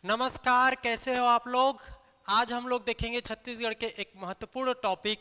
नमस्कार, कैसे हो आप लोग। आज हम लोग देखेंगे छत्तीसगढ़ के एक महत्वपूर्ण टॉपिक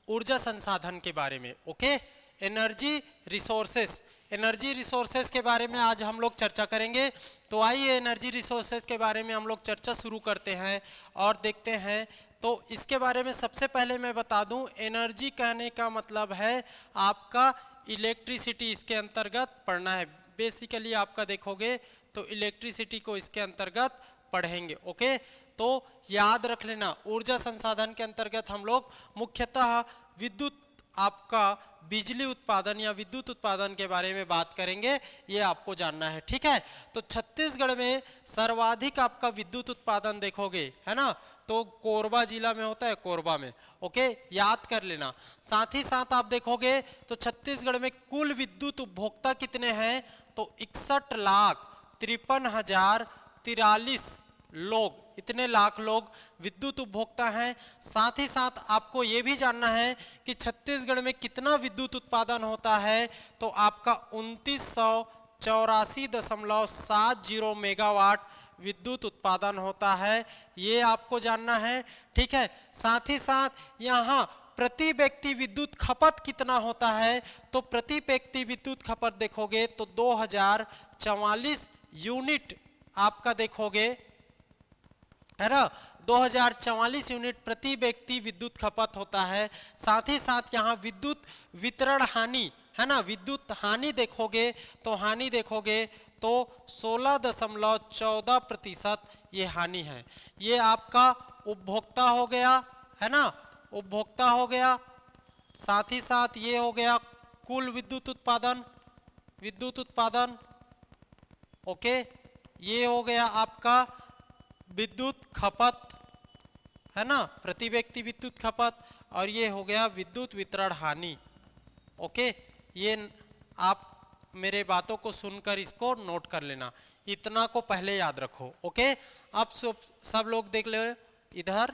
ऊर्जा संसाधन के बारे में। Okay, energy resources. Energy resources के बारे में आज हम लोग चर्चा करेंगे। तो आइए एनर्जी रिसोर्सेस के बारे में हम लोग चर्चा शुरू करते हैं और देखते हैं। तो इसके बारे में सबसे पहले मैं बता दूं, एनर्जी कहने का मतलब है आपका इलेक्ट्रिसिटी इसके अंतर्गत पढ़ना है। बेसिकली आपका देखोगे तो इलेक्ट्रिसिटी को इसके अंतर्गत पढ़ेंगे। ओके, तो याद रख लेना, ऊर्जा संसाधन के अंतर्गत हम लोग मुख्यतः विद्युत, आपका बिजली उत्पादन या विद्युत उत्पादन के बारे में बात करेंगे, ये आपको जानना है। ठीक है, तो छत्तीसगढ़ में सर्वाधिक आपका विद्युत उत्पादन देखोगे, है ना, तो कोरबा जिला में होता है, कोरबा में। ओके, याद कर लेना। साथ ही साथ आप देखोगे तो छत्तीसगढ़ में कुल विद्युत उपभोक्ता कितने हैं, तो 61,53,043 लोग, इतने लाख लोग विद्युत उपभोक्ता हैं। साथ ही साथ आपको ये भी जानना है कि छत्तीसगढ़ में कितना विद्युत उत्पादन होता है, तो आपका 2984.70 मेगावाट विद्युत उत्पादन होता है, ये आपको जानना है। ठीक है, साथ ही साथ यहाँ प्रति व्यक्ति विद्युत खपत कितना होता है, तो प्रति व्यक्ति विद्युत खपत देखोगे तो 2044 यूनिट आपका देखोगे, है ना, 2044 यूनिट प्रति व्यक्ति विद्युत खपत होता है। साथ ही साथ यहाँ विद्युत वितरण हानि, है ना, विद्युत हानि देखोगे तो हानि देखोगे तो 16.14% ये हानि है। ये आपका उपभोक्ता हो गया, है ना, उपभोक्ता हो गया। साथ ही साथ ये हो गया कुल विद्युत उत्पादन, विद्युत उत्पादन। ओके, ये हो गया आपका विद्युत खपत, है ना, प्रति व्यक्ति विद्युत खपत, और ये हो गया विद्युत वितरण हानि। ओके, ये आप मेरे बातों को सुनकर इसको नोट कर लेना, इतना को पहले याद रखो। ओके, अब सब लोग देख ले इधर,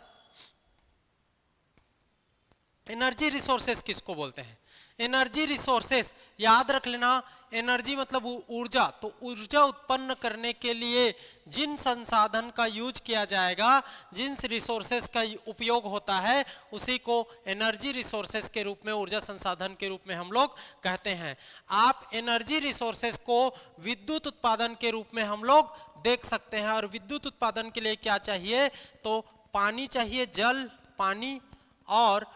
एनर्जी रिसोर्सेस किसको बोलते हैं। एनर्जी रिसोर्सेस याद रख लेना, एनर्जी मतलब ऊर्जा। तो ऊर्जा उत्पन्न करने के लिए जिन संसाधन का यूज किया जाएगा, जिन रिसोर्सेस का उपयोग होता है, उसी को एनर्जी रिसोर्सेस के रूप में, ऊर्जा संसाधन के रूप में हम लोग कहते हैं। आप एनर्जी रिसोर्सेस को विद्युत उत्पादन के रूप में हम लोग देख सकते हैं। और विद्युत उत्पादन के लिए क्या चाहिए, तो पानी चाहिए, जल, पानी, और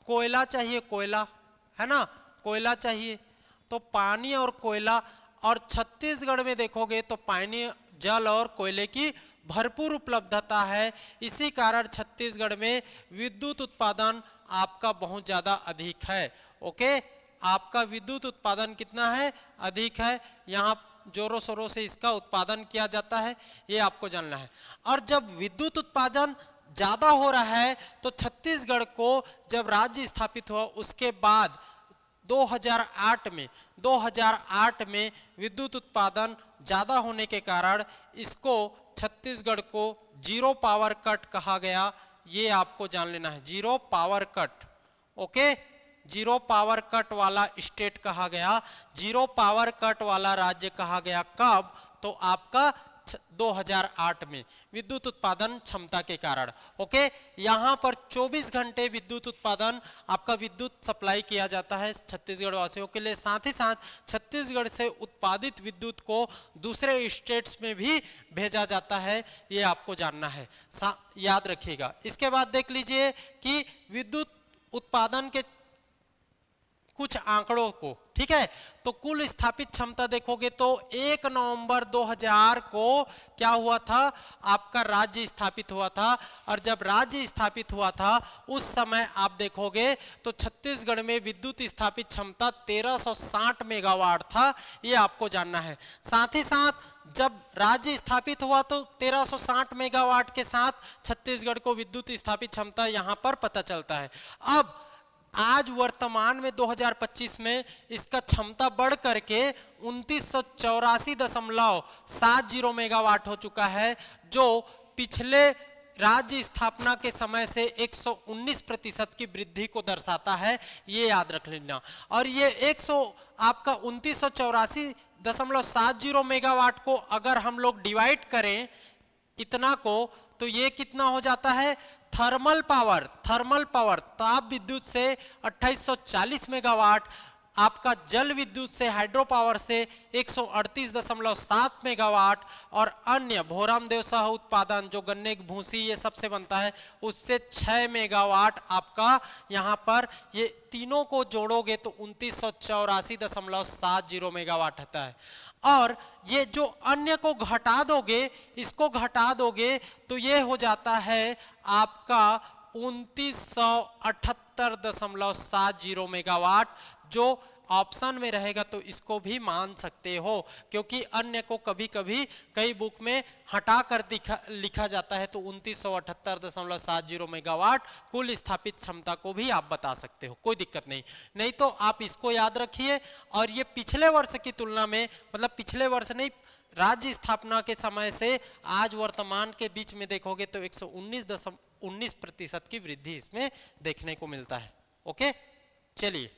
कोयला चाहिए, कोयला, है ना, कोयला चाहिए। तो पानी और कोयला, और छत्तीसगढ़ में देखोगे तो पानी, जल और कोयले की भरपूर उपलब्धता है। इसी कारण छत्तीसगढ़ में विद्युत उत्पादन आपका बहुत ज्यादा अधिक है। ओके, आपका विद्युत उत्पादन कितना है, अधिक है। यहाँ जोरों शोरों से इसका उत्पादन किया जाता है, ये आपको जानना है। और जब विद्युत उत्पादन ज्यादा हो रहा है, तो छत्तीसगढ़ को जब राज्य स्थापित हुआ उसके बाद 2008 में विद्युत उत्पादन ज्यादा होने के कारण इसको छत्तीसगढ़ को जीरो पावर कट कहा गया। ये आपको जान लेना है, zero power cut. Okay, zero power cut वाला स्टेट कहा गया, जीरो पावर कट वाला राज्य कहा गया। कब, तो आपका 2008 में विद्युत उत्पादन क्षमता के कारण। ओके, यहां पर 24 घंटे विद्युत उत्पादन, आपका विद्युत सप्लाई किया जाता है छत्तीसगढ़ वासियों के लिए। साथ ही साथ छत्तीसगढ़ से उत्पादित विद्युत को दूसरे स्टेट्स में भी भेजा जाता है, ये आपको जानना है, याद रखिएगा। इसके बाद देख लीजिए कि विद्युत उत्पादन के कुछ आंकड़ों को। ठीक है, तो कुल स्थापित क्षमता देखोगे तो 1 नवंबर 2000 को क्या हुआ था, आपका राज्य स्थापित हुआ था। और जब राज्य स्थापित हुआ था उस समय आप देखोगे तो छत्तीसगढ़ में विद्युत स्थापित क्षमता 1360 मेगावाट था, ये आपको जानना है। साथ ही साथ जब राज्य स्थापित हुआ तो 1360 मेगावाट के साथ छत्तीसगढ़ को विद्युत स्थापित क्षमता यहां पर पता चलता है। अब आज वर्तमान में 2025 में इसका क्षमता बढ़ करके 2984.70 मेगावाट हो चुका है, जो पिछले राज्य स्थापना के समय से 119% की वृद्धि को दर्शाता है, ये याद रख लेना। और ये 2984.70 मेगावाट को अगर हम लोग डिवाइड करें इतना को, तो ये कितना हो जाता है थर्मल पावर ताप विद्युत से 2840 मेगावाट, आपका जल विद्युत से हाइड्रो पावर से 138.7 मेगावाट, और अन्य भोरामदेव सह उत्पादन जो गन्ने की भूसी ये सबसे बनता है उससे 6 मेगावाट आपका यहाँ पर, ये तीनों को जोड़ोगे तो 2984.70 मेगावाट आता है। और ये जो अन्य को घटा दोगे, इसको घटा दोगे तो ये हो जाता है आपका 2978.70 मेगावाट, जो ऑप्शन में रहेगा तो इसको भी मान सकते हो, क्योंकि अन्य को कभी कभी कई बुक में हटा कर लिखा जाता है, तो 2978.70 मेगावाट कुल स्थापित क्षमता को भी आप बता सकते हो, कोई दिक्कत नहीं। नहीं तो आप इसको याद रखिए, और ये पिछले वर्ष की तुलना में, मतलब पिछले वर्ष नहीं, राज्य स्थापना के समय से आज वर्तमान के बीच में देखोगे तो 119% की वृद्धि इसमें देखने को मिलता है। ओके, चलिए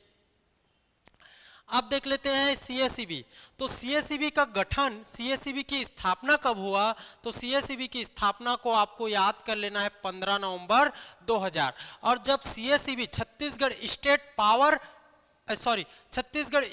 अब देख लेते हैं सीएसईबी। तो सीएसईबी का गठन, सीएसईबी की स्थापना कब हुआ, तो सीएसईबी की स्थापना को आपको याद कर लेना है 15 नवंबर 2000। और जब CSEB Chhattisgarh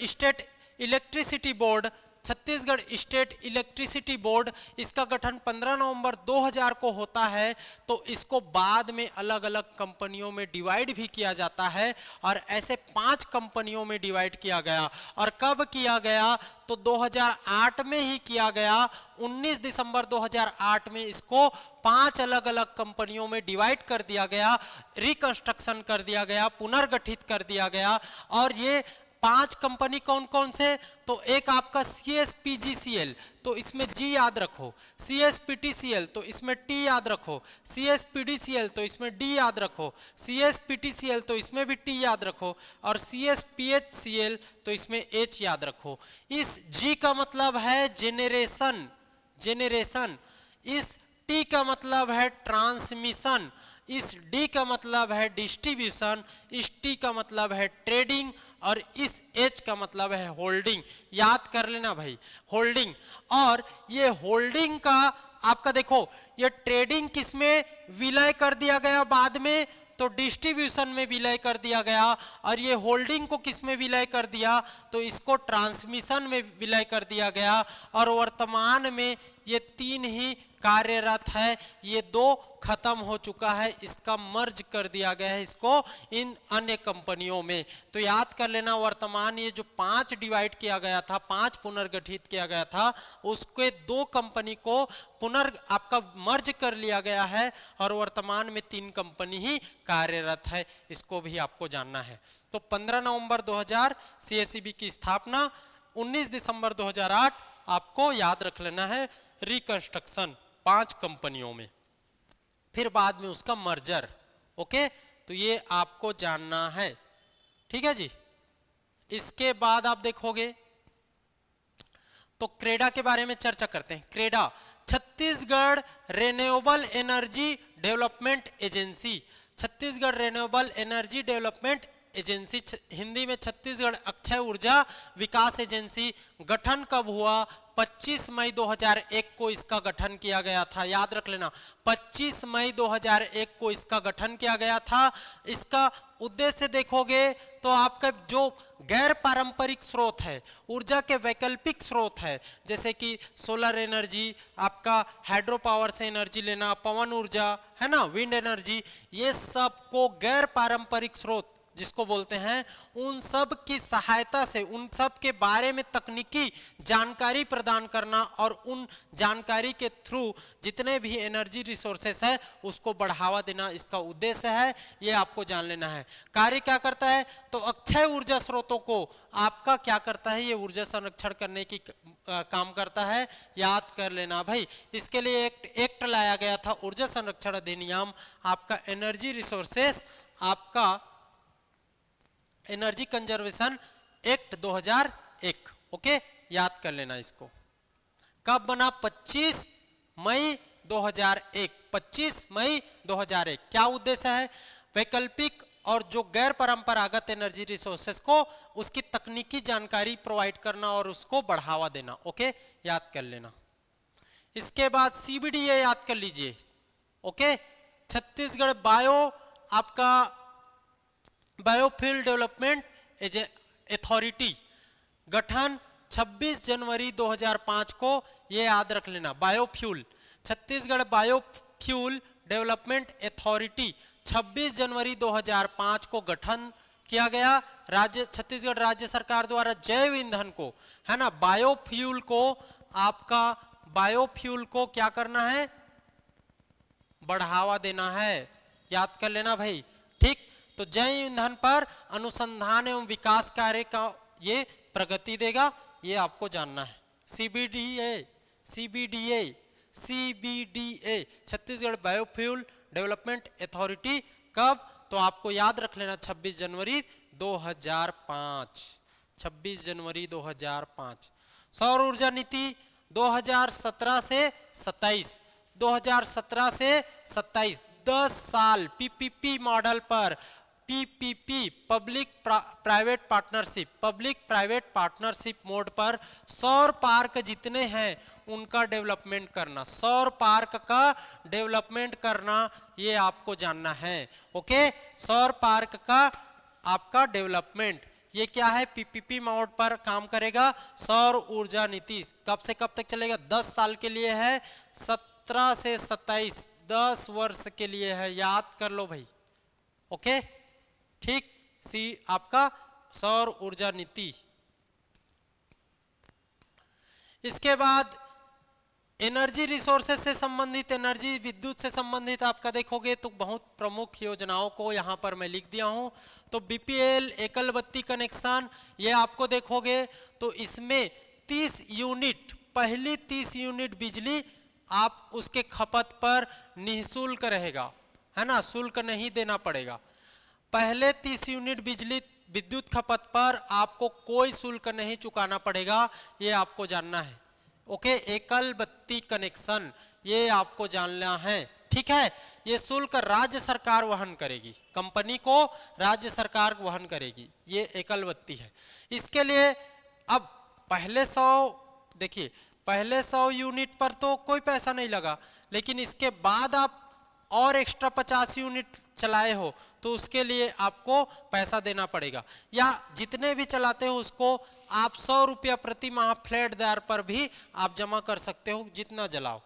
state electricity board, Chhattisgarh state electricity board, इसका गठन 15 नवंबर 2000 को होता है, तो इसको बाद में अलग अलग कंपनियों में डिवाइड भी किया जाता है, और ऐसे 5 कंपनियों में डिवाइड किया गया। और कब किया गया, तो 2008 में ही किया गया। 19 दिसंबर 2008 में इसको 5 अलग अलग कंपनियों में डिवाइड कर दिया गया, रिकंस्ट्रक्शन कर दिया गया, पुनर्गठित कर दिया गया। और ये 5 कंपनी कौन कौन से, तो एक आपका CSPGCL, तो इसमें G याद रखो, CSPTCL तो इसमें T याद रखो, CSPDCL तो इसमें D याद रखो, CSPTCL तो इसमें भी T याद रखो, और CSPHCL तो इसमें H याद रखो। इस G का मतलब है जेनरेशन, इस T का मतलब है ट्रांसमिशन, इस D का मतलब है डिस्ट्रीब्यूशन, इस T का मतलब है ट्रेडिंग, और इस H का मतलब है होल्डिंग। याद कर लेना भाई, होल्डिंग। और ये होल्डिंग का आपका देखो, ये ट्रेडिंग किसमें विलय कर दिया गया बाद में, तो डिस्ट्रीब्यूशन में विलय कर दिया गया। और ये होल्डिंग को किसमें विलय कर दिया, तो इसको ट्रांसमिशन में विलय कर दिया गया। और वर्तमान में ये 3 ही कार्यरत है, ये 2 खत्म हो चुका है, इसका मर्ज कर दिया गया है इसको इन अन्य कंपनियों में। तो याद कर लेना, वर्तमान ये जो 5 डिवाइड किया गया था, 5 पुनर्गठित किया गया था, उसके 2 कंपनी को आपका मर्ज कर लिया गया है, और वर्तमान में 3 कंपनी ही कार्यरत है, इसको भी आपको जानना है। तो 15 नवंबर 2000 सीएसईबी की स्थापना, 19 दिसंबर 2008 आपको याद रख लेना है, रिकंस्ट्रक्शन 5 कंपनियों में, फिर बाद में उसका मर्जर। ओके, तो ये आपको जानना है, ठीक है जी। इसके बाद आप देखोगे तो क्रेडा के बारे में चर्चा करते हैं। CREDA Chhattisgarh renewable energy development agency, Chhattisgarh renewable energy development agency, Hindi में छत्तीसगढ़ अक्षय ऊर्जा विकास एजेंसी। गठन कब हुआ, 25 मई 2001 को इसका गठन किया गया था। याद रख लेना, 25 मई 2001 को इसका गठन किया गया था। इसका उद्देश्य देखोगे तो आपका जो गैर पारंपरिक स्रोत है, ऊर्जा के वैकल्पिक स्रोत है, जैसे कि सोलर एनर्जी, आपका हाइड्रो पावर से एनर्जी लेना, पवन ऊर्जा है ना, विंड एनर्जी, ये सब को गैर पारंपरिक स्रोत जिसको बोलते हैं, उन सब की सहायता से, उन सब के बारे में तकनीकी जानकारी प्रदान करना, और उन जानकारी के थ्रू जितने भी एनर्जी रिसोर्सेस है उसको बढ़ावा देना, इसका उद्देश्य है। ये आपको जान लेना है। कार्य क्या करता है, तो अक्षय ऊर्जा स्रोतों को आपका क्या करता है, ये ऊर्जा संरक्षण करने की काम करता है। याद कर लेना भाई, इसके लिए एक्ट लाया गया था, ऊर्जा संरक्षण अधिनियम, आपका एनर्जी रिसोर्सेस, आपका एनर्जी कंजर्वेशन एक्ट 2001। ओके, याद कर लेना इसको। कब बना, 25 मई 2001, 25 मई 2001। क्या उद्देश्य है, वैकल्पिक और जो गैर परंपरागत एनर्जी रिसोर्सेस को उसकी तकनीकी जानकारी प्रोवाइड करना और उसको बढ़ावा देना। ओके, याद कर लेना। इसके बाद CBDA याद कर लीजिए। ओके, छत्तीसगढ़ आपका बायोफ्यूल डेवलपमेंट अथॉरिटी, गठन 26 जनवरी 2005 को, ये याद रख लेना। Biofuel, Chhattisgarh biofuel development authority 26 जनवरी 2005 को गठन किया गया। छत्तीसगढ़ राज्य सरकार द्वारा जैव ईंधन को, है ना, बायोफ्यूल को क्या करना है, बढ़ावा देना है। याद कर लेना भाई, ठीक। तो जैव ईंधन पर अनुसंधान एवं विकास कार्य का ये प्रगति देगा, ये आपको जानना है। CBDA Chhattisgarh biofuel development authority, कब, तो आपको याद रख लेना 26 जनवरी 2005। 26 जनवरी 2005। सौर ऊर्जा नीति 2017 से 27, 2017 से 27 10 साल PPP मॉडल पर, PPP public private partnership mode पर सौर पार्क जितने हैं उनका डेवलपमेंट करना, सौर पार्क का डेवलपमेंट करना, ये आपको जानना है। ओके, सौर पार्क का आपका डेवलपमेंट, ये क्या है, PPP मोड पर काम करेगा। सौर ऊर्जा नीति कब से कब तक चलेगा, 10 साल के लिए है, 17 से 27 10 वर्ष के लिए है, याद कर लो भाई। ओके, ठीक, आपका सौर ऊर्जा नीति। इसके बाद एनर्जी रिसोर्सेस से संबंधित, एनर्जी विद्युत से संबंधित आपका देखोगे तो बहुत प्रमुख योजनाओं को यहां पर मैं लिख दिया हूं। तो BPL एकल बत्ती कनेक्शन, ये आपको देखोगे तो इसमें 30 यूनिट, पहली 30 यूनिट बिजली आप उसके खपत पर निःशुल्क रहेगा, है ना, शुल्क नहीं देना पड़ेगा। पहले 30 यूनिट बिजली विद्युत खपत पर आपको कोई शुल्क नहीं चुकाना पड़ेगा, ये आपको जानना है। ओके, एकल बत्ती कनेक्शन, ये आपको जानना है, ठीक है। ये शुल्क राज्य सरकार वहन करेगी, कंपनी को राज्य सरकार वहन करेगी, ये एकल बत्ती है। इसके लिए अब पहले 100, देखिए पहले 100 यूनिट पर तो कोई पैसा नहीं लगा, लेकिन इसके बाद आप और एक्स्ट्रा 50 यूनिट चलाए हो तो उसके लिए आपको पैसा देना पड़ेगा, या जितने भी चलाते हो उसको आप 100 रुपया प्रति माह फ्लैट दर पर भी आप जमा कर सकते हो, जितना जलाओ,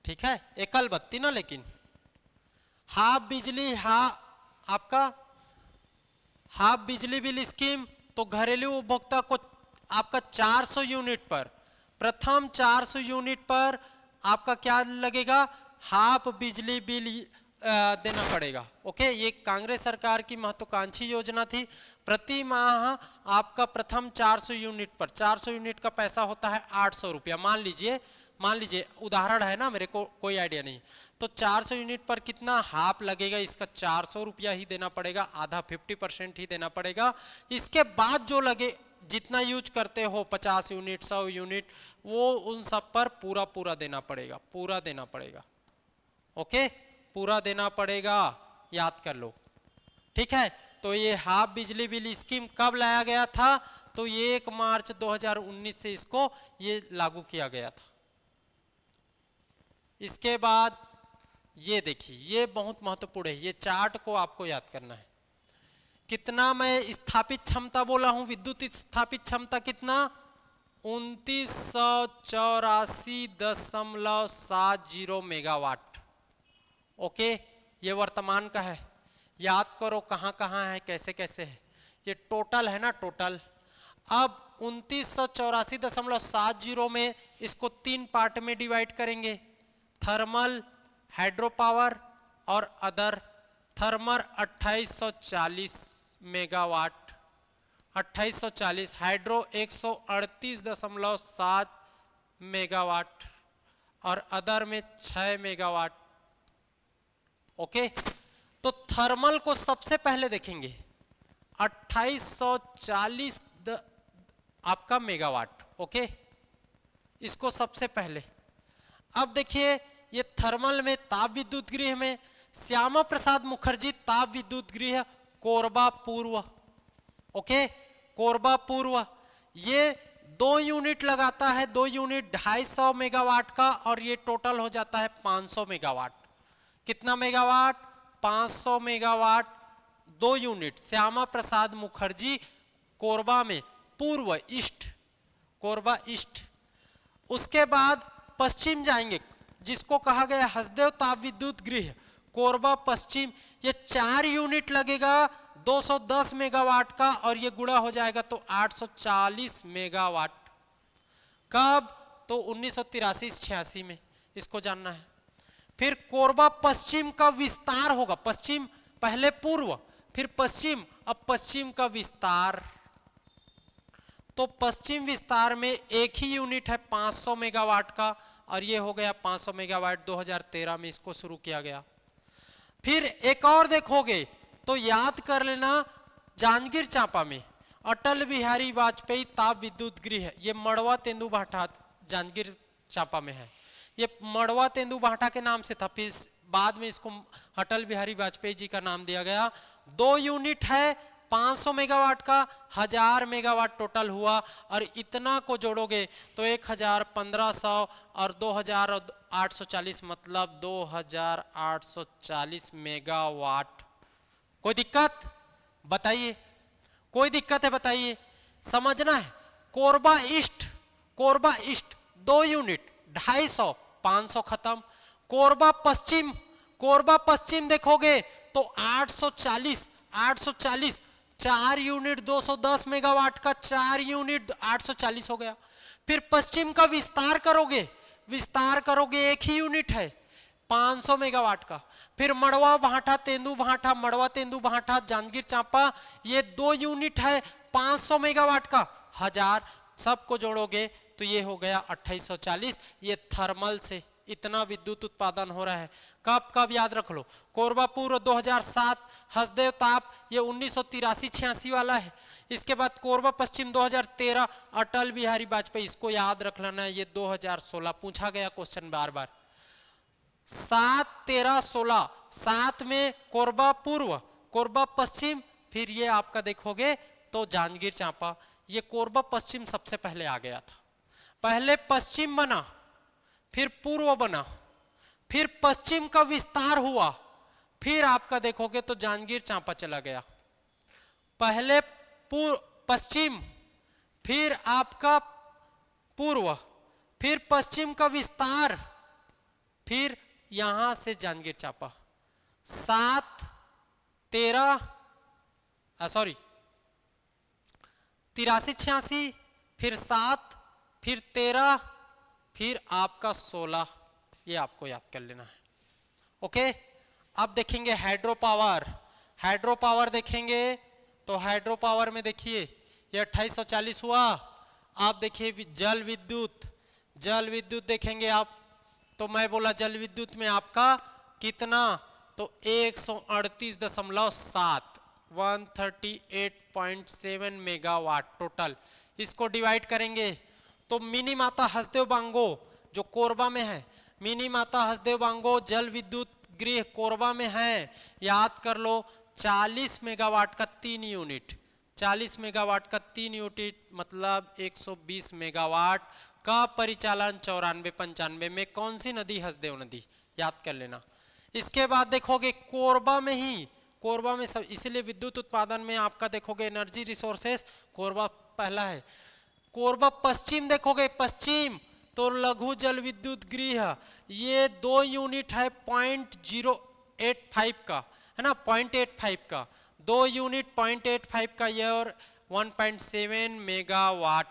ठीक है। एकल बत्ती ना, लेकिन हाफ बिजली, आपका हाफ बिजली बिल स्कीम, तो घरेलू उपभोक्ता को आपका 400 यूनिट पर, प्रथम 400 यूनिट पर आपका क्या लगेगा, हाफ बिजली बिल देना पड़ेगा। ओके, ये कांग्रेस सरकार की महत्वाकांक्षी योजना थी। प्रति माह आपका प्रथम 400 यूनिट पर, 400 यूनिट का पैसा होता है 800 रुपया, मान लीजिए उदाहरण है ना, मेरे को कोई आइडिया नहीं। तो 400 यूनिट पर कितना हाफ लगेगा, इसका 400 रुपया ही देना पड़ेगा, आधा 50% ही देना पड़ेगा। इसके बाद जो लगे, जितना यूज करते हो 50 यूनिट 100 यूनिट, वो उन सब पर पूरा देना पड़ेगा, पूरा देना पड़ेगा। ओके, पूरा देना पड़ेगा, याद कर लो, ठीक है। तो ये हाफ बिजली बिल स्कीम कब लाया गया था, तो ये 1 मार्च 2019 से इसको ये लागू किया गया था। इसके बाद ये देखिए, ये बहुत महत्वपूर्ण है, ये चार्ट को आपको याद करना है। कितना मैं स्थापित क्षमता बोला हूं, विद्युत स्थापित क्षमता कितना, 2984.70 मेगावाट। ओके, ये वर्तमान का है, याद करो कहां कहां है, कैसे कैसे है, ये टोटल है ना, टोटल। अब 2984.70 में इसको 3 पार्ट में डिवाइड करेंगे, थर्मल, हाइड्रो पावर और other. Thermal 2840 megawatt, 2840, hydro 138.7 megawatt और अदर में 6 मेगावाट। ओके, तो थर्मल को सबसे पहले देखेंगे, 2840 आपका मेगावाट। ओके, इसको सबसे पहले। अब देखिए, ये थर्मल में ताप विद्युत गृह में श्यामा प्रसाद मुखर्जी ताप विद्युत गृह कोरबा पूर्व। ओके, कोरबा पूर्व, ये 2 यूनिट लगाता है, 2 यूनिट 250 मेगावाट का, और ये टोटल हो जाता है 500 मेगावाट। कितना megawatt? 500 megawatt 2 unit. Shyama Prasad Mukherjee, Korba में, पूर्व ईस्ट, कोरबा ईस्ट। उसके बाद पश्चिम जाएंगे, जिसको कहा गया हसदेव ताप विद्युत गृह, कोरबा पश्चिम। ये 4 यूनिट लगेगा 210 मेगावाट का, और ये गुणा हो जाएगा तो 840 मेगावाट। कब? तो 1983-86 में, इसको जानना है। फिर कोरबा पश्चिम का विस्तार होगा, पश्चिम पहले पूर्व फिर पश्चिम, अब पश्चिम का विस्तार। तो पश्चिम विस्तार में एक ही यूनिट है 500 मेगावाट का, और ये हो गया 500 मेगावाट 2013 में इसको शुरू किया गया। फिर एक और देखोगे तो याद कर लेना, जांजगीर चांपा में अटल बिहारी वाजपेयी ताप विद्युत गृह, ये मड़वा तेंदुभाठा जांजगीर चांपा में है। ये मड़वा तेंदुभाठा के नाम से था, फिर बाद में इसको अटल बिहारी वाजपेयी जी का नाम दिया गया। 2 यूनिट है 500 मेगावाट का, 1000 मेगावाट टोटल हुआ, और इतना को जोड़ोगे तो 1000, 1500 और 2840, मतलब 2840 मेगावाट। कोई दिक्कत बताइए? कोई दिक्कत है बताइए? समझना है। Korba east, Korba east 2 unit 250, 500 खत्म। कोरबा पश्चिम, कोरबा पश्चिम देखोगे तो 840, 840 4 यूनिट 210 मेगावाट का, 4 यूनिट 840 हो गया। फिर पश्चिम का विस्तार करोगे, विस्तार करोगे, एक ही यूनिट है 500 मेगावाट का। फिर मड़वा भाठा तेंदुभाठा, मड़वा तेंदुभाठा जांजगीर चांपा, ये 2 यूनिट है 500 मेगावाट का, 1000, सबको जोड़ोगे तो ये हो गया 2840। ये थर्मल से इतना विद्युत उत्पादन हो रहा है। कब कब याद रख लो, कोरबा पूर्व 2007, हसदेव ताप ये 1983-86 वाला है। इसके बाद कोरबा पश्चिम 2013, अटल बिहारी वाजपेयी, इसको याद रख लेना, ये 2016 पूछा गया क्वेश्चन बार बार। 7, 13, 16, 7 में कोरबा पूर्व, कोरबा पश्चिम, फिर ये आपका देखोगे तो जांजगीर चांपा। ये कोरबा पश्चिम सबसे पहले आ गया था, पहले पश्चिम बना, फिर पूर्व बना, फिर पश्चिम का विस्तार हुआ, फिर आपका देखोगे तो जांजगीर चांपा चला गया। पहले पश्चिम, फिर आपका पूर्व, फिर पश्चिम का विस्तार, फिर यहां से जांजगीर चांपा। 7, 13, 83-86, फिर 7, फिर 13, फिर आपका 16, ये आपको याद कर लेना है। ओके, अब देखेंगे हाइड्रो पावर। हाइड्रो पावर देखेंगे तो हाइड्रो पावर में देखिए ये 2840 हुआ। आप देखिए जल विद्युत, जल विद्युत देखेंगे आप, तो मैं बोला जल विद्युत में आपका कितना, तो 138.7, 138.7 मेगावाट टोटल। इसको डिवाइड करेंगे तो मिनी माता हसदेव बांगो जो कोरबा में है, मिनी माता हसदेव बांगो जल विद्युत गृह कोरबा में है, याद कर लो 40 मेगावाट का 3 यूनिट, 40 मेगावाट का 3 यूनिट मतलब 120 मेगावाट का परिचालन 94-95 में। कौन सी नदी? हसदेव नदी, याद कर लेना। इसके बाद देखोगे कोरबा में ही, कोरबा में सब, इसलिए विद्युत उत्पादन में आपका देखोगे एनर्जी रिसोर्सेस कोरबा पहला है। कोरबा पश्चिम देखोगे, पश्चिम तो लघु जल विद्युत गृह, ये 2 यूनिट है 0.085 का, है ना, 0.85 का 2 यूनिट 0.85 का ये, और 1.7 मेगावाट।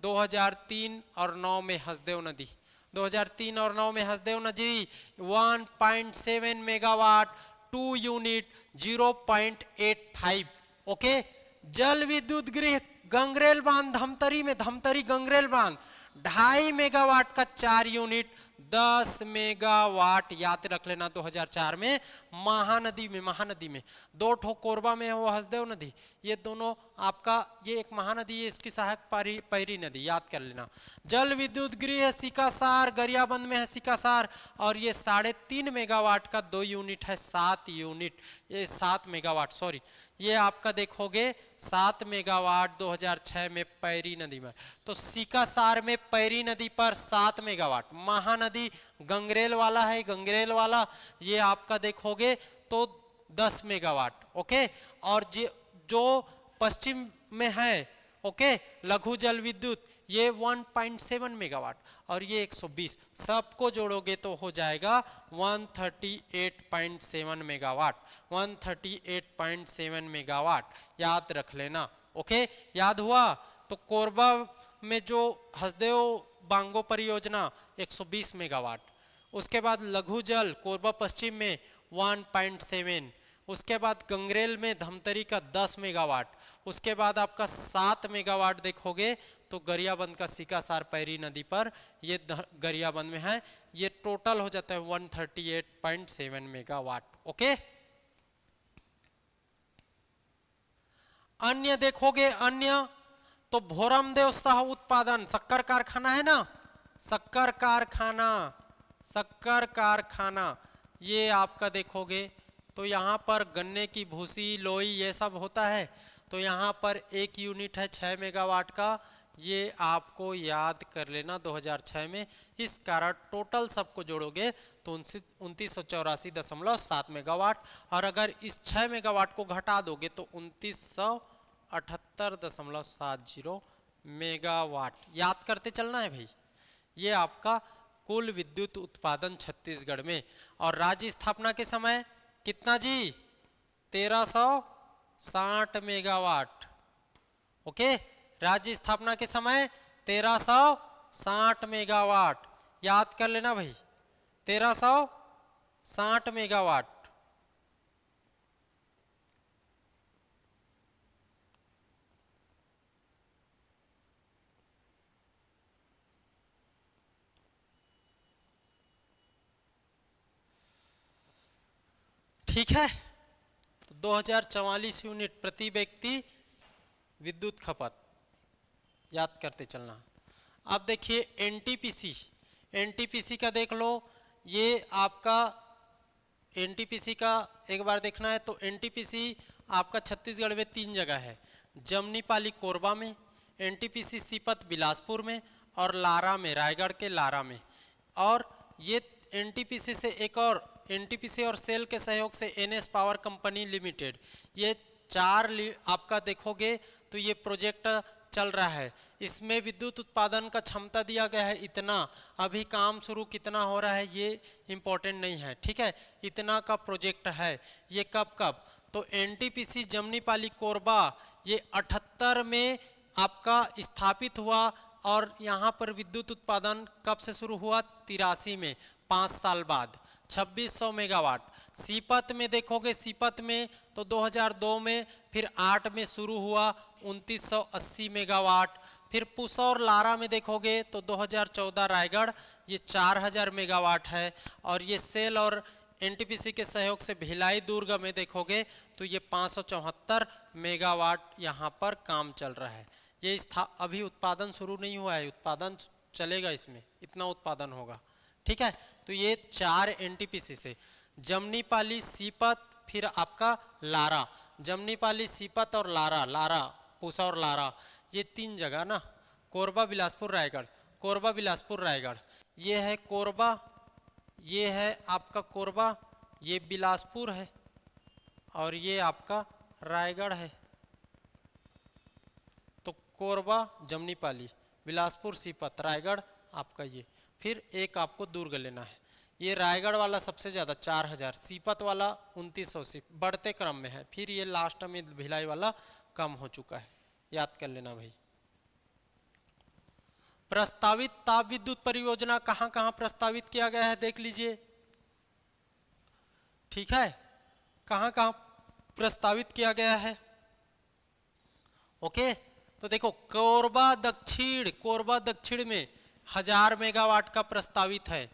2003 और 9 में हसदेव नदी, 2003 और 9 में हसदेव नदी 1.7 मेगावाट, 2 यूनिट 0.85। ओके, जल विद्युत गृह गंगरेल बांध धमतरी में, धमतरी गंगरेल बांध 2.5 मेगावाट का 4 यूनिट 10 मेगावाट याद रख लेना। 2004 में महानदी में 2 ठो कोरबा में है वो हसदेव नदी, ये दोनों आपका, ये एक महानदी है, इसकी सहायक पैरी नदी याद कर लेना। जल विद्युत गृह है सिकासार, गरियाबंद में है सिकासार, और ये 3.5 मेगावाट का 2 यूनिट है, 7 यूनिट, ये 7 मेगावाट सॉरी, ये आपका देखोगे 7 मेगावाट 2006 में पैरी नदी में। तो सिकासार में पैरी नदी पर 7 मेगावाट, महानदी गंगरेल वाला है, गंगरेल वाला ये आपका देखोगे तो 10 मेगावाट। ओके, और जो पश्चिम में है ओके लघु जल विद्युत ये 1.7 मेगावाट और ये 120, सबको जोड़ोगे तो हो जाएगा 138.7 मेगावाट, 138.7 मेगावाट याद रख लेना। ओके, याद हुआ? तो कोरबा में जो हसदेव बांगो परियोजना 120 मेगावाट, उसके बाद लघु जल कोरबा पश्चिम में 1.7, उसके बाद गंगरेल में धमतरी का 10 मेगावाट, उसके बाद आपका 7 मेगावाट देखोगे तो गरियाबंद का सिकासार पैरी नदी पर, ये गरियाबंद में है, ये टोटल हो जाता है 138.7 मेगावाट। ओके, अन्य देखोगे, अन्य तो भोरमदेव सह उत्पादन शक्कर कारखाना है ना, शक्कर कारखाना ये आपका देखोगे तो यहाँ पर गन्ने की भूसी लोई ये सब होता है, तो यहाँ पर 1 यूनिट है 6 मेगावाट का, ये आपको याद कर लेना 2006 में। इस कारण टोटल सबको जोड़ोगे तो 2984.7 मेगावाट, और अगर इस 6 मेगावाट को घटा दोगे तो 2978.70 मेगावाट याद करते चलना है भाई। ये आपका कुल विद्युत उत्पादन छत्तीसगढ़ में। और राज्य स्थापना के समय कितना जी? 1360 मेगावाट। ओके, राज्य स्थापना के समय 1360 मेगावाट याद कर लेना भाई, 1360 मेगावाट। ठीक है, तो 2044 यूनिट प्रति व्यक्ति विद्युत खपत याद करते चलना। अब देखिए एनटीपीसी का देख लो, ये आपका एनटीपीसी का एक बार देखना है तो एनटीपीसी आपका छत्तीसगढ़ में 3 जगह है, जमनीपाली कोरबा में, एनटीपीसी सीपत बिलासपुर में, और लारा में, रायगढ़ के लारा में। और ये एनटीपीसी से एक और एनटीपीसी और सेल के सहयोग से एनएस पावर कंपनी लिमिटेड, ये 4 आपका देखोगे तो ये प्रोजेक्ट चल रहा है। इसमें विद्युत उत्पादन का क्षमता दिया गया है इतना, अभी काम शुरू कितना हो रहा है ये इंपॉर्टेंट नहीं है, ठीक है, इतना का प्रोजेक्ट है। ये कब तो एनटीपीसी जमनीपाली कोरबा ये 78 में आपका स्थापित हुआ, और यहाँ पर विद्युत उत्पादन कब से शुरू हुआ? 83 में, 5 साल बाद 2600 मेगावाट। सीपत में देखोगे, सीपत में तो 2002 में, फिर 8 में शुरू हुआ 2980 मेगावाट। फिर पुसा और लारा में देखोगे तो 2014 रायगढ़ ये 4000 मेगावाट है। और ये सेल और एनटीपीसी के सहयोग से भिलाई दुर्ग में देखोगे तो ये 574 मेगावाट यहाँ पर काम चल रहा है। ये अभी उत्पादन शुरू नहीं हुआ है, उत्पादन चलेगा, इसमें इतना उत्पादन होगा, ठीक है। तो ये 4 एनटीपीसी से, जमनीपाली सीपत, फिर आपका लारा, जमनीपाली सीपत और लारा पूसा और लारा, ये 3 जगह ना, कोरबा बिलासपुर रायगढ़, ये है कोरबा, ये है आपका कोरबा, ये बिलासपुर है, और ये आपका रायगढ़ है। तो कोरबा जमनीपाली, बिलासपुर सीपत, रायगढ़ आपका ये, फिर एक आपको दुर्ग लेना है। ये रायगढ़ वाला सबसे ज़्यादा 4000, सीपत वाला 2900 बढ़ते क्रम में है, फिर ये लास्ट में भिलाई वाला कम हो चुका है, याद कर लेना भाई। प्रस्तावित ताप विद्युत परियोजना कहाँ कहाँ प्रस्तावित किया गया है देख लीजिए, ठीक है, कहाँ कहाँ प्रस्तावित किया गया है। ओके, तो देखो कोरबा दक्षिण में 1000 मेगावाट का प्रस्तावित है।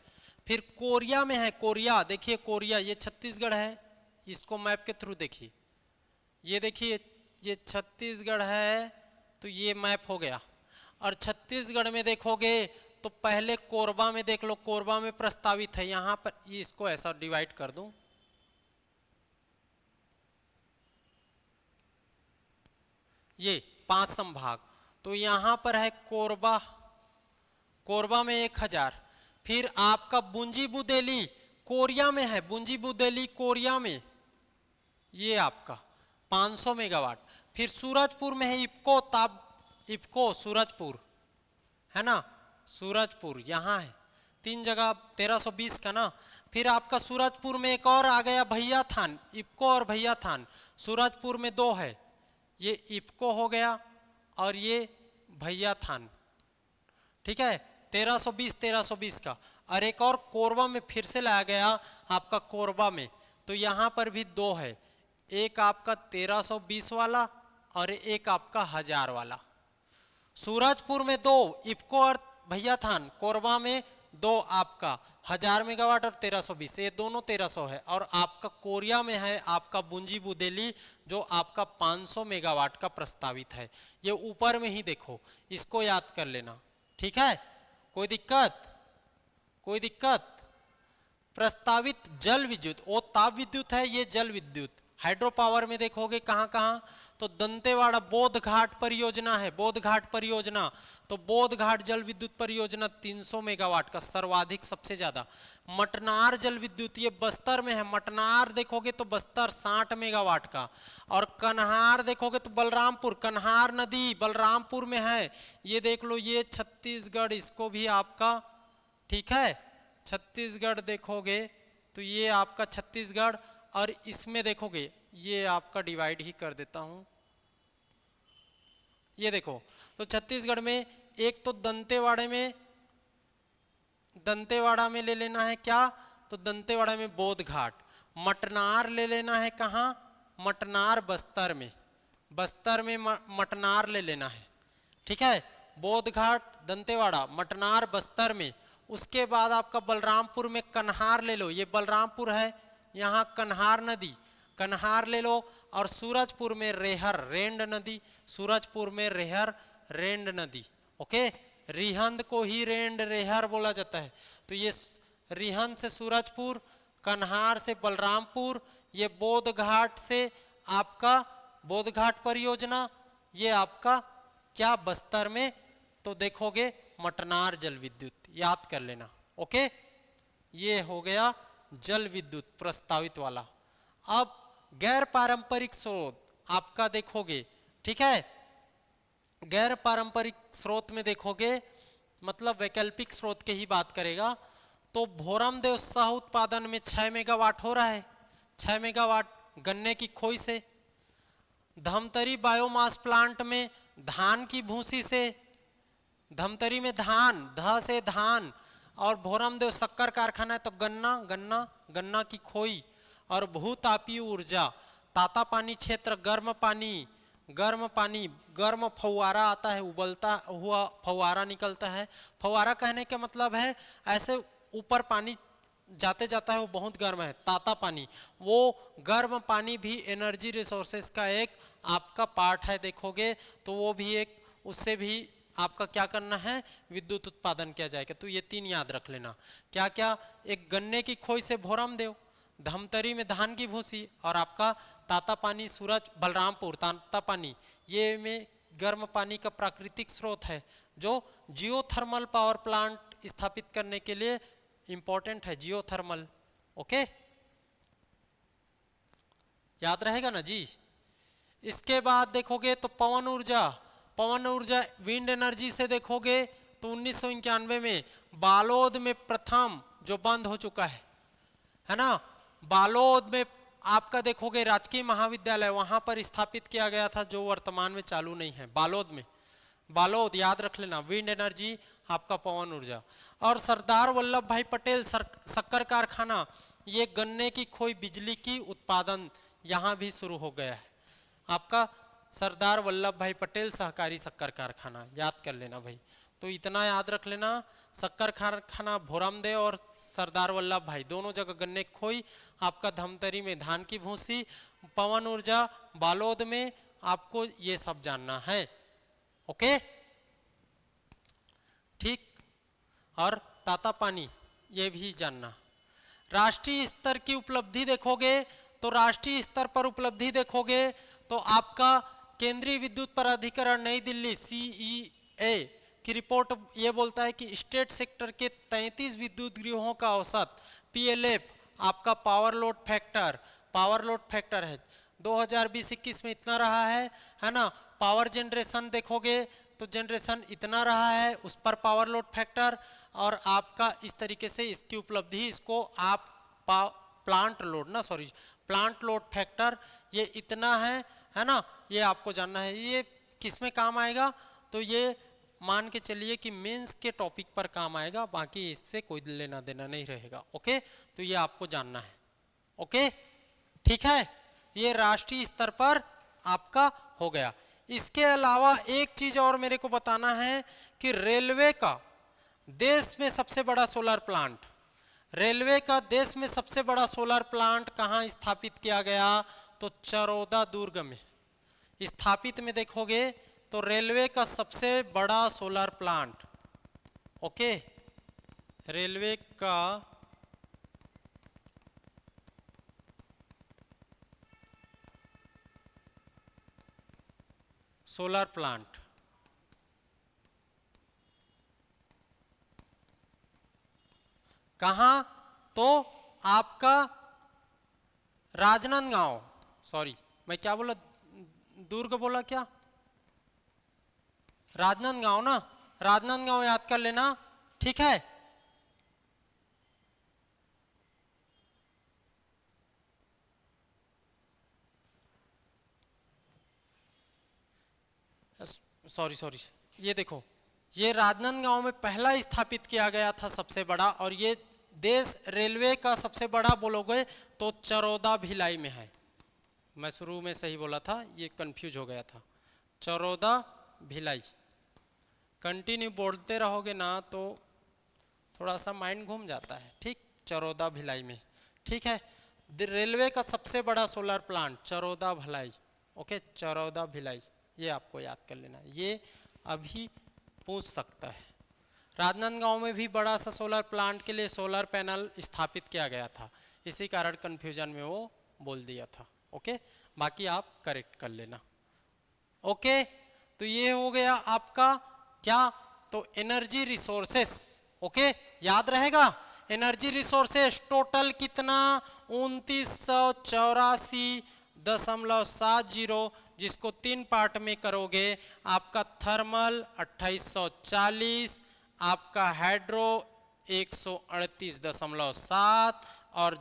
फिर कोरिया में है, कोरिया देखिए, कोरिया ये छत्तीसगढ़ है, इसको मैप के थ्रू देखिए, ये देखिए ये छत्तीसगढ़ है, तो ये मैप हो गया। और छत्तीसगढ़ में देखोगे तो पहले कोरबा में देख लो, कोरबा में प्रस्तावित है, यहां पर ये इसको ऐसा डिवाइड कर दूं, ये 5 संभाग, तो यहां पर है कोरबा, कोरबा में 1000। फिर आपका बुंजी बुदेली कोरिया में है, बुंजी बुदेली कोरिया में, ये आपका 500 मेगावाट। फिर सूरजपुर में है इफको, ताप इफको सूरजपुर है ना, सूरजपुर यहाँ है, 3 जगह 1320 का ना। फिर आपका सूरजपुर में एक और आ गया भैया थान, इफको और भैया थान, सूरजपुर में 2 है, ये इफको हो गया और ये भैया थान, ठीक है, 1320 का। और एक और कोरबा में फिर से लाया गया आपका, कोरबा में, तो यहाँ पर भी 2 है, एक आपका 1320 वाला और एक आपका 1000 वाला। सूरजपुर में 2 इफको और भैया थान, कोरबा में 2 आपका 1000 मेगावाट और 1320, ये दोनों 1300 है। और आपका कोरिया में है आपका बुंजी बुदेली, जो आपका 500 मेगावाट का प्रस्तावित है, ये ऊपर में ही देखो, इसको याद कर लेना, ठीक है। कोई दिक्कत, कोई दिक्कत? प्रस्तावित जल विद्युत, वो ताप विद्युत है, ये जल विद्युत। हाइड्रो पावर में देखोगे कहां कहां, तो दंतेवाड़ा बोध घाट परियोजना है, बोध घाट परियोजना, तो बोध घाट जल विद्युत परियोजना 300 मेगावाट का सर्वाधिक, सबसे ज्यादा। मटनार जल विद्युत ये बस्तर में है, मटनार देखोगे तो बस्तर 60 मेगावाट का। और कन्हार देखोगे तो बलरामपुर, कन्हार नदी बलरामपुर में है, ये देख लो, ये छत्तीसगढ़, इसको भी आपका, ठीक है, छत्तीसगढ़ देखोगे तो ये आपका छत्तीसगढ़, और इसमें देखोगे ये आपका डिवाइड ही कर देता हूं, ये देखो, तो छत्तीसगढ़ में एक तो दंतेवाड़ा में ले लेना है क्या, तो दंतेवाड़ा में बोध घाट। मटनार ले लेना है कहाँ, मटनार बस्तर में, बस्तर में मटनार ले लेना है, ठीक है, बोध घाट दंतेवाड़ा, मटनार बस्तर में। उसके बाद आपका बलरामपुर में कन्हार ले लो, ये बलरामपुर है, यहाँ कन्हार नदी, कन्हार ले लो। और सूरजपुर में रेहर रेंड नदी, सूरजपुर में रेहर रेंड नदी, ओके, रिहंद को ही रेंड रेहर बोला जाता है। तो ये रिहंद से सूरजपुर, कन्हार से बलरामपुर, ये बोध घाट से आपका बोध घाट परियोजना, ये आपका क्या बस्तर में, तो देखोगे मटनार जल विद्युत, याद कर लेना, ओके। ये हो गया जल विद्युत प्रस्तावित वाला। अब गैर पारंपरिक स्रोत आपका देखोगे, ठीक है, गैर पारंपरिक स्रोत में देखोगे मतलब वैकल्पिक स्रोत के ही बात करेगा, तो भोरमदेव सह उत्पादन में 6 मेगावाट हो रहा है, 6 मेगावाट गन्ने की खोई से। धमतरी बायोमास प्लांट में धान की भूसी से, धमतरी में धान, ध से धान, और भोरमदेव शक्कर कारखाना है तो गन्ना, गन्ना, गन्ना की खोई। और भूतापीय ऊर्जा, तातापानी क्षेत्र, गर्म पानी, गर्म पानी, गर्म फव्वारा आता है, उबलता हुआ फव्वारा निकलता है। फव्वारा कहने का मतलब है ऐसे ऊपर पानी जाते जाता है, वो बहुत गर्म है, ताता पानी। वो गर्म पानी भी एनर्जी रिसोर्सेस का एक आपका पार्ट है, देखोगे तो वो भी एक, उससे भी आपका क्या करना है, विद्युत उत्पादन किया जाएगा। तो ये 3 याद रख लेना, क्या क्या, एक गन्ने की खोई से भोरमदेव, धमतरी में धान की भूसी, और आपका ताता पानी सूरज बलरामपुर ताता पानी, ये में गर्म पानी का प्राकृतिक स्रोत है, जो जियोथर्मल पावर प्लांट स्थापित करने के लिए इंपॉर्टेंट है, जियोथर्मल, ओके, याद रहेगा ना जी। इसके बाद देखोगे तो पवन ऊर्जा, पवन ऊर्जा विंड एनर्जी से देखोगे तो 1991 में बालोद में प्रथम जो बंद हो चुका है ना, बालोद में आपका देखोगे राजकीय महाविद्यालय वहां पर स्थापित किया गया था, जो वर्तमान में चालू नहीं है, बालोद में, बालोद याद रख लेना, विंड एनर्जी आपका पवन ऊर्जा। और सरदार वल्लभ भाई पटेल शक्कर कारखाना, ये गन्ने की खोई बिजली की उत्पादन यहाँ भी शुरू हो गया है, आपका सरदार वल्लभ भाई पटेल सहकारी शक्कर कारखाना, याद कर लेना भाई। तो इतना याद रख लेना, शक्कर कारखाना भोरामदेव और सरदार वल्लभ भाई दोनों जगह गन्ने की खोई, आपका धमतरी में धान की भूसी, पवन ऊर्जा बालोद में, आपको ये सब जानना है। ओके ठीक, और ताता पानी ये भी जानना। राष्ट्रीय स्तर की उपलब्धि देखोगे तो राष्ट्रीय स्तर पर उपलब्धि देखोगे तो आपका केंद्रीय विद्युत प्राधिकरण नई दिल्ली CEA की रिपोर्ट ये बोलता है कि स्टेट सेक्टर के 33 विद्युत गृहों का औसत PLF आपका पावर लोड फैक्टर है 2020-21 में इतना रहा है ना। पावर जनरेशन देखोगे तो जनरेशन इतना रहा है, उस पर पावर लोड फैक्टर, और आपका इस तरीके से इसकी उपलब्धि, इसको आप प्लांट लोड फैक्टर ये इतना है ना, ये आपको जानना है। ये किस में काम आएगा, तो ये मान के चलिए कि मेंस के टॉपिक पर काम आएगा, बाकी इससे कोई लेना देना नहीं रहेगा। ओके, तो ये आपको जानना है। ओके ठीक है, ये राष्ट्रीय स्तर पर आपका हो गया। इसके अलावा एक चीज और मेरे को बताना है कि रेलवे का देश में सबसे बड़ा सोलर प्लांट, रेलवे का देश में सबसे बड़ा सोलर प्लांट कहाँ स्थापित किया गया, तो चरोदा दुर्ग में स्थापित में देखोगे तो रेलवे का सबसे बड़ा सोलर प्लांट। ओके, रेलवे का सोलर प्लांट कहाँ, तो आपका राजनांदगांव, सॉरी मैं क्या बोला, दुर्ग बोला क्या, राजनांदगांव ना, राजनांदगांव याद कर लेना। ठीक है, सॉरी ये देखो, ये राजनांदगांव में पहला स्थापित किया गया था सबसे बड़ा, और ये देश रेलवे का सबसे बड़ा बोलोगे तो चरोदा भिलाई में है। मैं शुरू में सही बोला था, ये कंफ्यूज हो गया था, चरोदा भिलाई। कंटिन्यू बोलते रहोगे ना तो थोड़ा सा माइंड घूम जाता है। ठीक, चरोदा भिलाई में। ठीक है, रेलवे का सबसे बड़ा solar plant Charoda Bhilai. Okay, Charoda Bhilai, ये आपको याद कर लेना, ये अभी पूछ सकता है। राजनांदगांव में भी बड़ा सा सोलर प्लांट के लिए सोलर पैनल स्थापित किया गया था, इसी कारण कंफ्यूजन में वो बोल दिया था। ओके, बाकी आप करेक्ट कर लेना। ओके, तो ये हो गया आपका क्या, तो एनर्जी रिसोर्सेस। ओके, याद रहेगा, एनर्जी रिसोर्सेस टोटल कितना, 2984.70, जिसको 3 पार्ट में करोगे, आपका थर्मल 2840, आपका हाइड्रो 138.7, और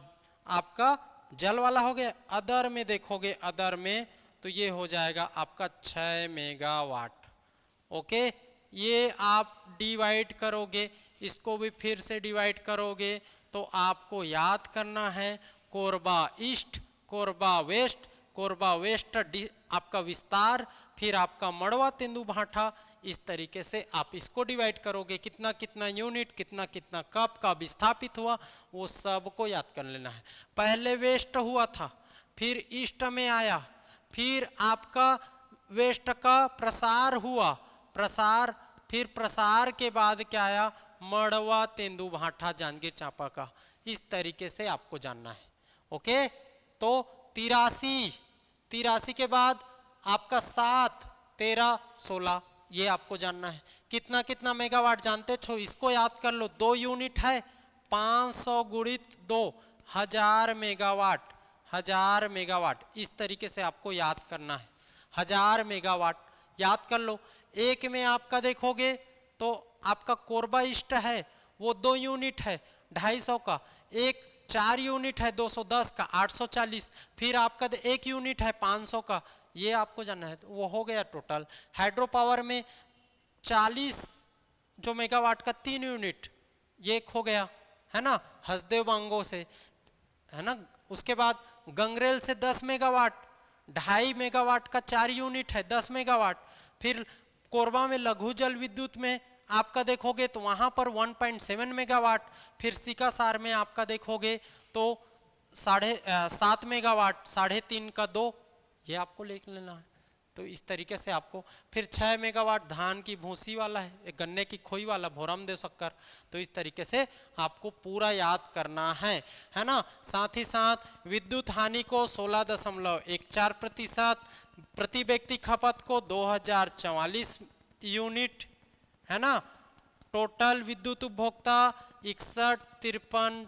आपका जल वाला हो गया। अदर में देखोगे, अदर में तो ये हो जाएगा आपका 6 मेगावाट। ओके, ये आप डिवाइड करोगे, इसको भी फिर से डिवाइड करोगे तो आपको याद करना है Korba east, Korba west, Korba west आपका विस्तार, फिर आपका मड़वा तेंदुभाठा, इस तरीके से आप इसको डिवाइड करोगे, कितना कितना यूनिट, कितना कितना कप का विस्थापित हुआ, वो सबको याद कर लेना है। पहले वेस्ट हुआ था, फिर ईस्ट में आया, फिर आपका वेस्ट का प्रसार हुआ, प्रसार, फिर प्रसार के बाद क्या आया, मड़वा तेंदुभाठा जांजगीर चांपा का, इस तरीके से आपको जानना है। ओके, तो 83 के बाद आपका 7, 13, 16, ये आपको जानना है। कितना कितना मेगावाट जानते छो, इसको याद कर लो, 2 यूनिट है, 500 गुणित 2, 1000 मेगावाट, 1000 मेगावाट, इस तरीके से आपको याद करना है। 1000 मेगावाट याद कर लो। एक में आपका देखोगे तो आपका कोरबा ईस्ट है, वो 2 यूनिट है 250 का, एक 4 यूनिट है 210 का 840, फिर आपका 1 यूनिट है 500 का, ये आपको जानना है। तो वो हो गया टोटल। हाइड्रो पावर में 40 जो मेगावाट का 3 यूनिट, ये खो गया है ना, हसदेव बांगो से, है ना। उसके बाद गंगरेल से 10 मेगावाट, 2.5 मेगावाट का 4 यूनिट है 10 मेगावाट। फिर कोरबा में लघु जल विद्युत में आपका देखोगे तो वहां पर 1.7 मेगावाट, फिर सिकासार में आपका देखोगे तो 7.5 मेगावाट, 3.5 का 2, ये आपको लिख लेना है। तो इस तरीके से आपको फिर 6 मेगावाट धान की भूसी वाला है, गन्ने की खोई वाला भोरम दे शक्कर। तो इस तरीके से आपको पूरा याद करना है ना। साथ ही साथ विद्युत हानि को 16.14%, प्रति व्यक्ति खपत को 2044 यूनिट, है ना। टोटल विद्युत उपभोक्ता 61, 53,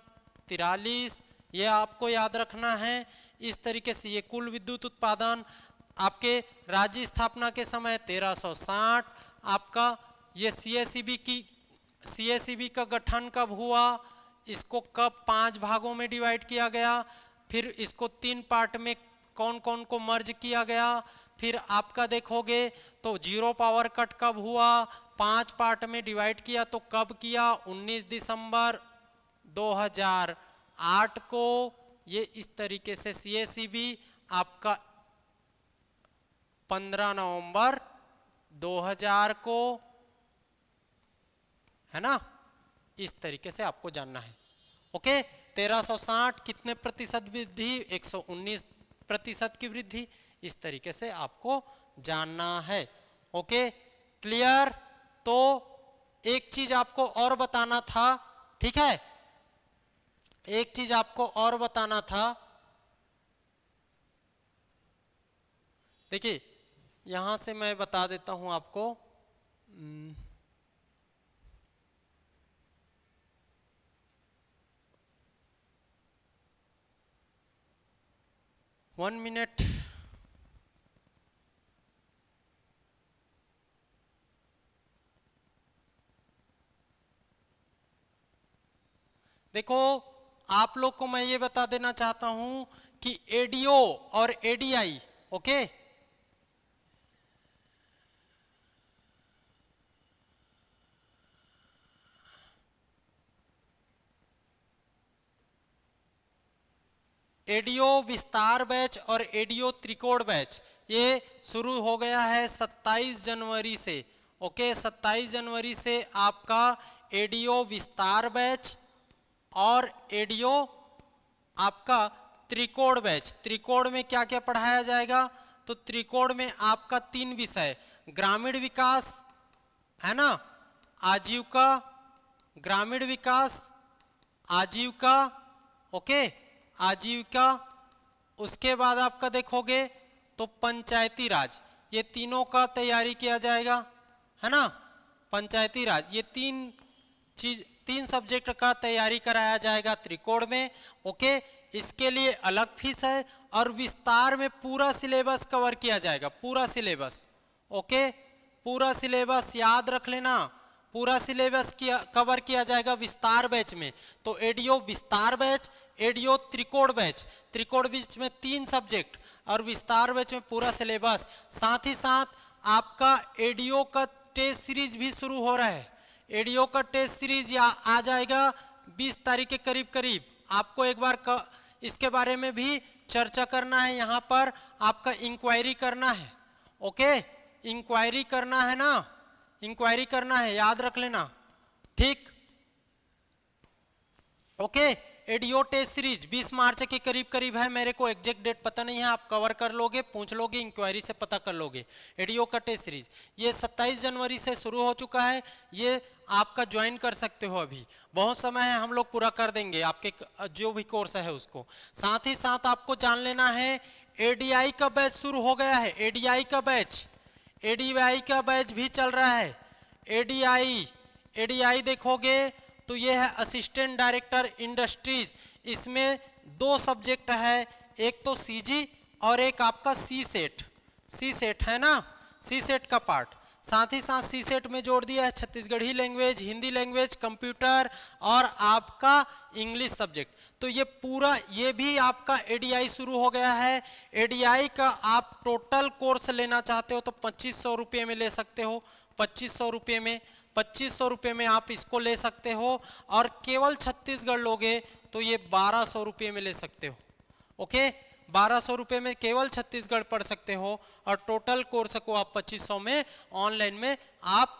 43, ये आपको याद रखना है। इस तरीके से ये कुल विद्युत उत्पादन आपके राज्य स्थापना के समय 1360। आपका ये सीएसईबी का गठन कब हुआ, इसको कब 5 भागों में डिवाइड किया गया, फिर इसको 3 पार्ट में कौन कौन को मर्ज किया गया, फिर आपका देखोगे तो जीरो पावर कट कब हुआ, 5 पार्ट में डिवाइड किया तो कब किया, 19 दिसंबर 2008 को। ये इस तरीके से सीएसईबी आपका 15 नवंबर 2000 को, है ना। इस तरीके से आपको जानना है। ओके, 1360 कितने प्रतिशत वृद्धि, 119% की वृद्धि, इस तरीके से आपको जानना है। Okay, clear. तो एक चीज आपको और बताना था, ठीक है, एक चीज आपको और बताना था। देखिए यहां से मैं बता देता हूं आपको, 1 मिनट। देखो आप लोग को मैं ये बता देना चाहता हूं कि एडीओ और एडीआई, ओके, एडीओ विस्तार बैच और एडीओ त्रिकोण बैच ये शुरू हो गया है 27 जनवरी से। ओके, 27 जनवरी से आपका एडीओ विस्तार बैच और एडीओ आपका त्रिकोण बैच। त्रिकोण में क्या क्या पढ़ाया जाएगा, तो त्रिकोण में आपका 3 विषय, ग्रामीण विकास, है ना, आजीविका, ग्रामीण विकास, आजीविका, ओके, आजीविका। उसके बाद आपका देखोगे तो पंचायती राज, ये तीनों का तैयारी किया जाएगा, है ना। पंचायती राज, ये 3 सब्जेक्ट का तैयारी कराया जाएगा त्रिकोण में। ओके, इसके लिए अलग फीस है और विस्तार में पूरा सिलेबस कवर किया जाएगा, पूरा सिलेबस। ओके, पूरा सिलेबस याद रख लेना, पूरा सिलेबस कवर किया जाएगा विस्तार बैच में। तो एडीओ विस्तार बैच, एडीओ त्रिकोण बैच, त्रिकोण बैच में 3 सब्जेक्ट और विस्तार बैच में पूरा सिलेबस। साथ ही साथ आपका एडीओ का टेस्ट सीरीज भी शुरू हो रहा है। एडीओ का टेस्ट सीरीज आ जाएगा 20 तारीख के करीब करीब। आपको एक बार इसके बारे में भी चर्चा करना है, यहाँ पर आपका इंक्वायरी करना है। ओके, इंक्वायरी करना है ना, इंक्वायरी करना है, याद रख लेना, ठीक। ओके, एडीओ टेस्ट सीरीज 20 मार्च के करीब करीब है, मेरे को एग्जैक्ट डेट पता नहीं है, आप कवर कर लोगे, पूछ लोगे, इंक्वायरी से पता कर लोगे। एडीओ का टेस्ट सीरीज ये 27 जनवरी से शुरू हो चुका है, ये आपका ज्वाइन कर सकते हो, अभी बहुत समय है, हम लोग पूरा कर देंगे आपके जो भी कोर्स है उसको। साथ ही साथ आपको जान लेना है एडीआई का बैच शुरू हो गया है, एडीआई का बैच, एडीआई का बैच भी चल रहा है। एडीआई देखोगे तो ये है असिस्टेंट डायरेक्टर इंडस्ट्रीज, इसमें 2 सब्जेक्ट है, एक तो सीजी और एक आपका सी सेट है ना, सी सेट का पार्ट। साथ ही साथ सी सेट में जोड़ दिया है Chhattisgarhi language, Hindi language, computer और आपका इंग्लिश सब्जेक्ट। तो ये पूरा, ये भी आपका एडीआई शुरू हो गया है। एडीआई का आप टोटल कोर्स लेना चाहते हो तो 2500 रुपये में ले सकते हो, 2500 रुपये में, 2500 रुपये में आप इसको ले सकते हो। और केवल छत्तीसगढ़ लोगे तो ये 1200 रुपये में ले सकते हो। ओके, 1200 रुपये में केवल छत्तीसगढ़ पढ़ सकते हो और टोटल कोर्स को आप 2500 में ऑनलाइन में आप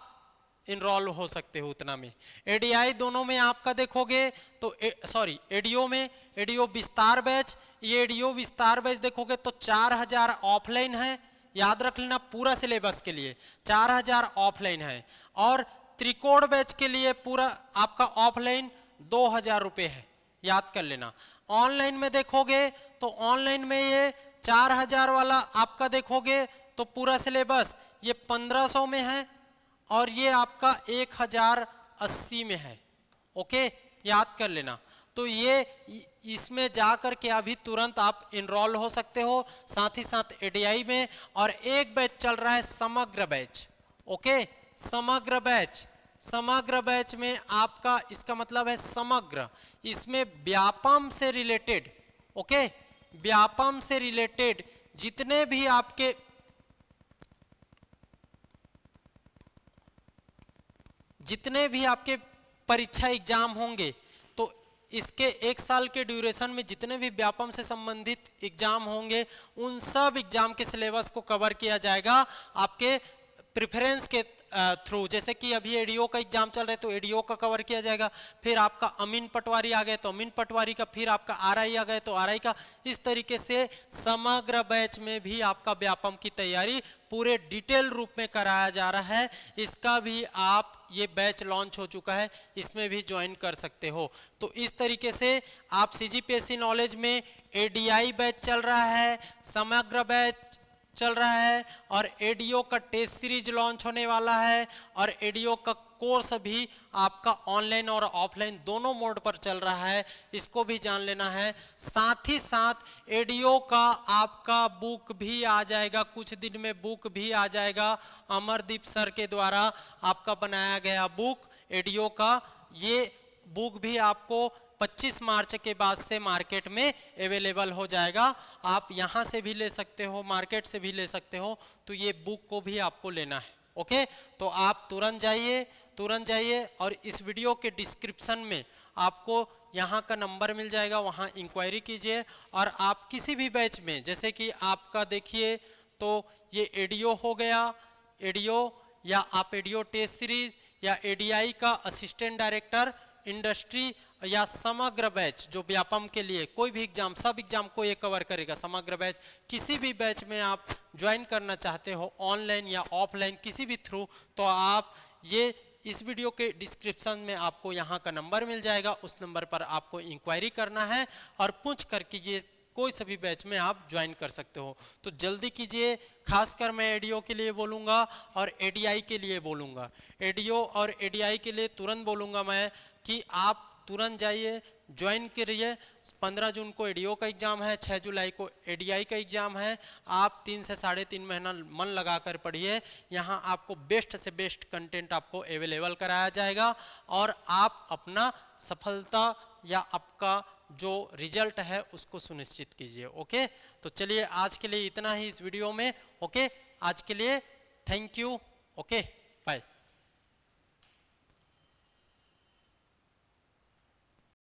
इनरोल हो सकते हो उतना में। एडीआई दोनों में आपका देखोगे तो सॉरी एडीओ में, एडीओ विस्तार बैच, ये एडीओ विस्तार बैच देखोगे तो 4000 ऑफलाइन है, याद रख लेना पूरा सिलेबस के लिए 4000 ऑफलाइन है, और त्रिकोण बैच के लिए पूरा आपका ऑफलाइन 2000 रुपये है, याद कर लेना। ऑनलाइन में देखोगे तो ऑनलाइन में ये 4000 वाला आपका देखोगे तो पूरा सिलेबस ये 1500 में है, और ये आपका 1080 में है। ओके, याद कर लेना। तो ये इसमें जाकर के अभी तुरंत आप इनरोल हो सकते हो, साथ ही साथ एडीआई में। और एक बैच चल रहा है समग्र बैच। ओके, समग्र बैच, समग्र बैच में आपका इसका मतलब है समग्र, इसमें व्यापम से रिलेटेड, ओके, व्यापम से रिलेटेड जितने भी आपके परीक्षा एग्जाम होंगे, तो इसके 1 साल के ड्यूरेशन में जितने भी व्यापम से संबंधित एग्जाम होंगे उन सब एग्जाम के सिलेबस को कवर किया जाएगा आपके प्रेफरेंस के थ्रू। जैसे कि अभी एडीओ का एग्जाम चल रहा है तो एडीओ का कवर किया जाएगा, फिर आपका अमीन पटवारी आ गए तो अमीन पटवारी का, फिर आपका आरआई आ गए तो आरआई का। इस तरीके से समग्र बैच में भी आपका व्यापम की तैयारी पूरे डिटेल रूप में कराया जा रहा है। इसका भी आप, ये बैच लॉन्च हो चुका है, इसमें भी ज्वाइन कर सकते हो। तो इस तरीके से आप सीजीपीएससी नॉलेज में एडीआई बैच चल रहा है, समग्र बैच चल रहा है, और एडीओ का टेस्ट सीरीज लॉन्च होने वाला है, और एडीओ का कोर्स भी आपका ऑनलाइन और ऑफलाइन दोनों मोड पर चल रहा है, इसको भी जान लेना है। साथ ही साथ एडीओ का आपका बुक भी आ जाएगा, कुछ दिन में बुक भी आ जाएगा, अमरदीप सर के द्वारा आपका बनाया गया बुक एडीओ का। ये बुक भी आपको 25 मार्च के बाद से मार्केट में अवेलेबल हो जाएगा। आप यहां से भी ले सकते हो, मार्केट से भी ले सकते हो, तो ये बुक को भी आपको लेना है। ओके, तो आप तुरंत जाइए और इस वीडियो के डिस्क्रिप्शन में आपको यहाँ का नंबर मिल जाएगा, वहाँ इंक्वायरी कीजिए। और आप किसी भी बैच में, जैसे कि आपका देखिए तो ये एडीओ हो गया, एडीओ, या आप एडीओ टेस्ट सीरीज, या एडीआई का असिस्टेंट डायरेक्टर इंडस्ट्री, या समग्र बैच जो व्यापम के लिए कोई भी एग्जाम, सब एग्जाम को ये कवर करेगा समग्र बैच। किसी भी बैच में आप ज्वाइन करना चाहते हो, ऑनलाइन या ऑफलाइन किसी भी थ्रू, तो आप ये इस वीडियो के डिस्क्रिप्शन में आपको यहाँ का नंबर मिल जाएगा, उस नंबर पर आपको इंक्वायरी करना है और पूछ कर कीजिए, कोई सभी बैच में आप ज्वाइन कर सकते हो। तो जल्दी कीजिए, खासकर मैं एडीओ के लिए बोलूँगा और एडीआई के लिए बोलूँगा। एडीओ और एडीआई के लिए तुरंत बोलूँगा मैं कि आप तुरंत जाइए, ज्वाइन करिए। 15 जून को एडीओ का एग्जाम है, 6 जुलाई को एडीआई का एग्जाम है। आप 3 से 3.5 महीना मन लगाकर पढ़िए, यहाँ आपको बेस्ट से बेस्ट कंटेंट आपको अवेलेबल कराया जाएगा, और आप अपना सफलता या आपका जो रिजल्ट है उसको सुनिश्चित कीजिए। ओके, तो चलिए आज के लिए इतना ही इस वीडियो में। ओके, आज के लिए थैंक यू। Okay, bye.